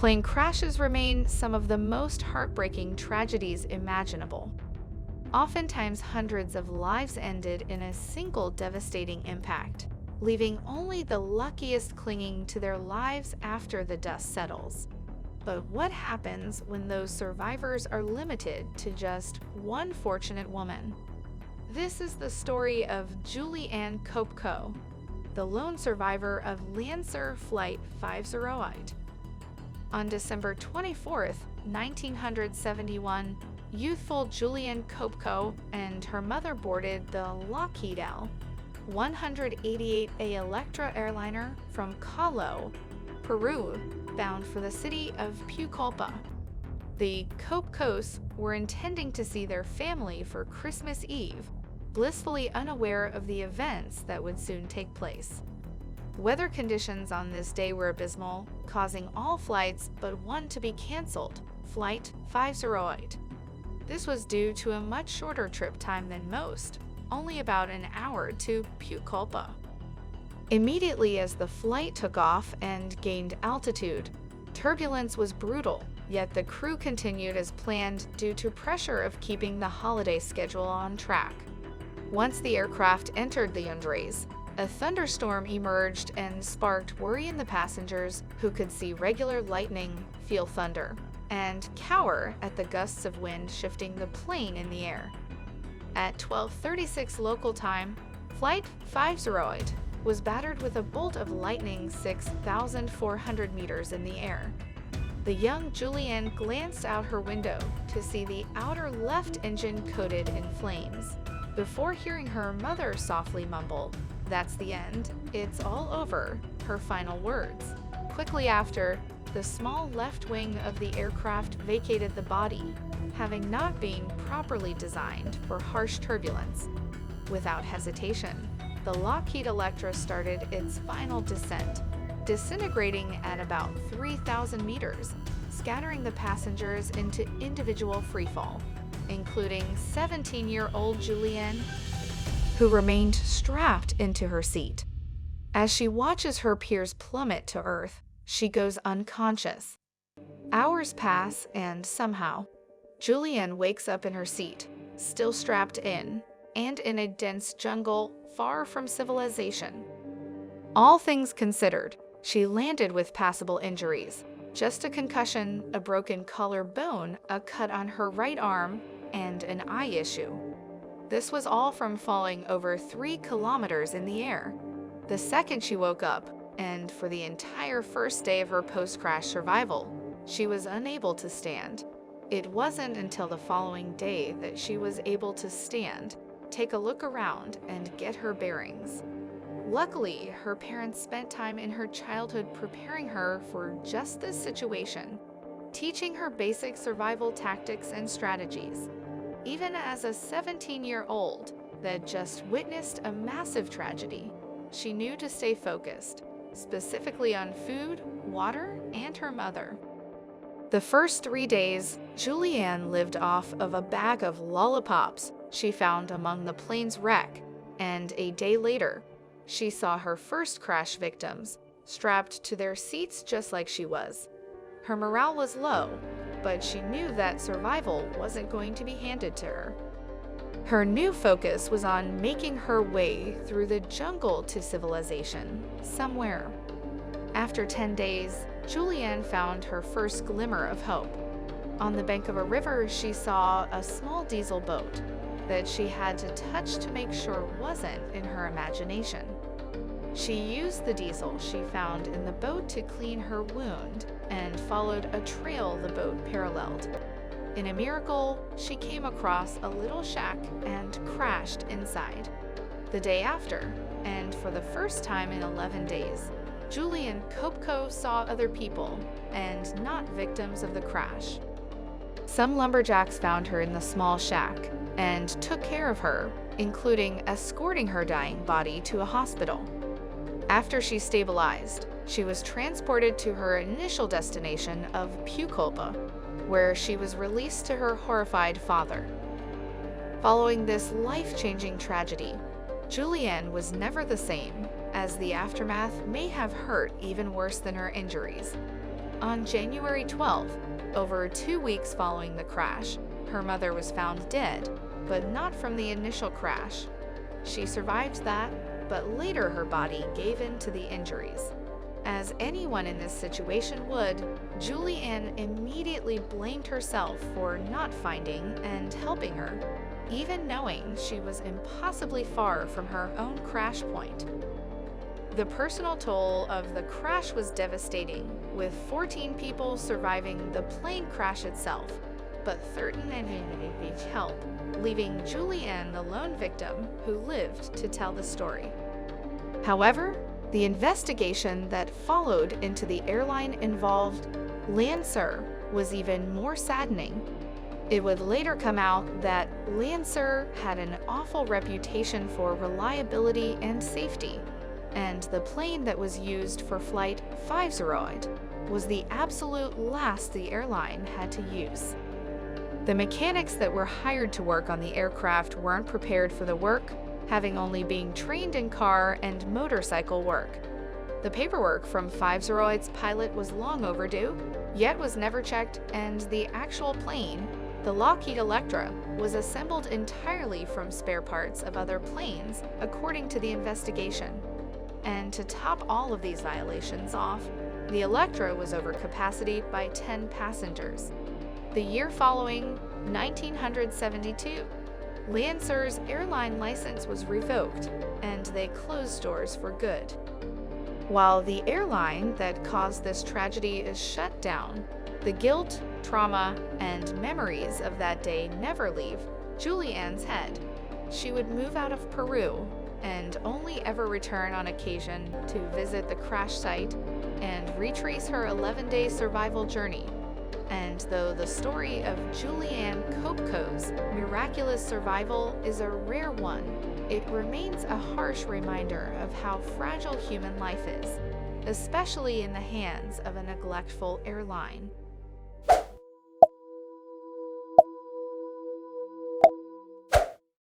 Plane crashes remain some of the most heartbreaking tragedies imaginable. Oftentimes, hundreds of lives ended in a single devastating impact, leaving only the luckiest clinging to their lives after the dust settles. But what happens when those survivors are limited to just one fortunate woman? This is the story of Julianes Autobiography, the lone survivor of LANSA Flight 508. On December 24, 1971, youthful Julianes Autobiography and her mother boarded the Lockheed L-188A Electra airliner from Callao, Peru, bound for the city of Pucallpa. The Autobiographies were intending to see their family for Christmas Eve, blissfully unaware of the events that would soon take place. Weather conditions on this day were abysmal, causing all flights but one to be canceled, Flight 508. This was due to a much shorter trip time than most, only about an hour to Pucallpa. Immediately as the flight took off and gained altitude, turbulence was brutal, yet the crew continued as planned due to pressure of keeping the holiday schedule on track. Once the aircraft entered the Andes, a thunderstorm emerged and sparked worry in the passengers who could see regular lightning, feel thunder, and cower at the gusts of wind shifting the plane in the air. At 12:36 local time, Flight 508 was battered with a bolt of lightning 6,400 meters in the air. The young Julianes glanced out her window to see the outer left engine coated in flames, before hearing her mother softly mumble, "That's the end, it's all over," her final words. Quickly after, the small left wing of the aircraft vacated the body, having not been properly designed for harsh turbulence. Without hesitation, the Lockheed Electra started its final descent, disintegrating at about 3,000 meters, scattering the passengers into individual freefall, including 17-year-old Julianes, who remained strapped into her seat. As she watches her peers plummet to earth, she goes unconscious. Hours pass and somehow, Julianes wakes up in her seat, still strapped in, and in a dense jungle far from civilization. All things considered, she landed with passable injuries, just a concussion, a broken collarbone, a cut on her right arm, and an eye issue. This was all from falling over 3 kilometers in the air. The second she woke up, and for the entire first day of her post-crash survival, she was unable to stand. It wasn't until the following day that she was able to stand, take a look around, and get her bearings. Luckily, her parents spent time in her childhood preparing her for just this situation, teaching her basic survival tactics and strategies. Even as a 17-year-old that just witnessed a massive tragedy, she knew to stay focused, specifically on food, water, and her mother. The first 3 days, Julianes lived off of a bag of lollipops she found among the plane's wreck, and a day later, she saw her first crash victims strapped to their seats just like she was. Her morale was low, but she knew that survival wasn't going to be handed to her. Her new focus was on making her way through the jungle to civilization, somewhere. After 10 days, Julianes found her first glimmer of hope. On the bank of a river, she saw a small diesel boat that she had to touch to make sure wasn't in her imagination. She used the diesel she found in the boat to clean her wound and followed a trail the boat paralleled. In a miracle, she came across a little shack and crashed inside. The day after, and for the first time in 11 days, Julianes Autobiography saw other people and not victims of the crash. Some lumberjacks found her in the small shack and took care of her, including escorting her dying body to a hospital. After she stabilized, she was transported to her initial destination of Pucallpa, where she was released to her horrified father. Following this life-changing tragedy, Julianes was never the same, as the aftermath may have hurt even worse than her injuries. On January 12th, over 2 weeks following the crash, her mother was found dead, but not from the initial crash. She survived that, but later her body gave in to the injuries. As anyone in this situation would, Juliane immediately blamed herself for not finding and helping her, even knowing she was impossibly far from her own crash point. The personal toll of the crash was devastating, with 14 people surviving the plane crash itself, but 13 needed help, leaving Juliane the lone victim who lived to tell the story. However, the investigation that followed into the airline involved LANSA was even more saddening. It would later come out that LANSA had an awful reputation for reliability and safety, and the plane that was used for Flight 50 was the absolute last the airline had to use. The mechanics that were hired to work on the aircraft weren't prepared for the work, having only been trained in car and motorcycle work. The paperwork from 50's pilot was long overdue, yet was never checked, and the actual plane, the Lockheed Electra, was assembled entirely from spare parts of other planes, according to the investigation. And to top all of these violations off, the Electra was over capacity by 10 passengers. The year following, 1972, LANSA's airline license was revoked, and they closed doors for good. While the airline that caused this tragedy is shut down, the guilt, trauma, and memories of that day never leave Juliane's head. She would move out of Peru and only ever return on occasion to visit the crash site and retrace her 11-day survival journey. And though the story of Juliane Kopko's miraculous survival is a rare one, it remains a harsh reminder of how fragile human life is, especially in the hands of a neglectful airline.